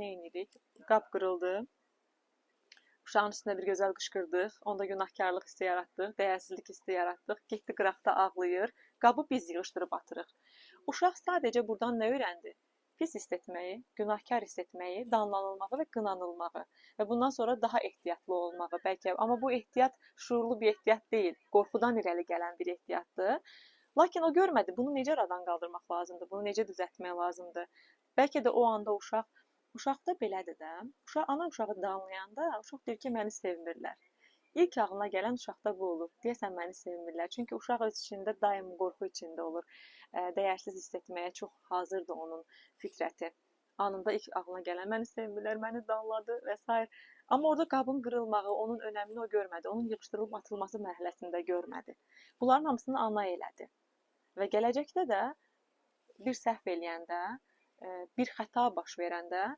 nə edirik? Qab qırıldı. Uşağın üstünə bir gözəl qışqırdıq. Onda günahkarlıq hissi yaratdıq, dəyərsizlik hissi yaratdıq. Getdi qıraqda ağlayır. Qabı biz yığışdırıb atırıq. Uşaq sadəcə buradan nə öyrəndi? Pis hiss etməyi, günahkar hiss etməyi, danlanılmağı və qınanılmağı və bundan sonra daha ehtiyatlı olmağı bəlkə. Amma bu ehtiyat şuurlu bir ehtiyat deyil, qorxudan irəli gələn bir ehtiyatdır. Lakin o görmədi, bunu necə aradan qaldırmaq lazımdır, bunu necə düzəltmək lazımdır. Bəlkə də o anda uşaqda belədir də. Ana uşağı danlayanda uşaq deyir ki, məni sevmirlər. İlk ağlına gələn uşaqda bu olur. Deyəsən məni sevmirlər. Çünki uşaq öz içində daim qorxu içində olur. Dəyərsiz hiss etməyə çox hazırdır onun fitrəti. Anında ilk ağlına gələn məni sevmirlər, məni danladı və s. Amma orada qabın qırılmağı, onun önəmini o görmədi. Onun yığışdırılıb atılması mərhələsində görmədi. Bunların hamısını ana elədi. Və gələcəkdə də bir səhv eləyəndə, bir xəta baş verəndə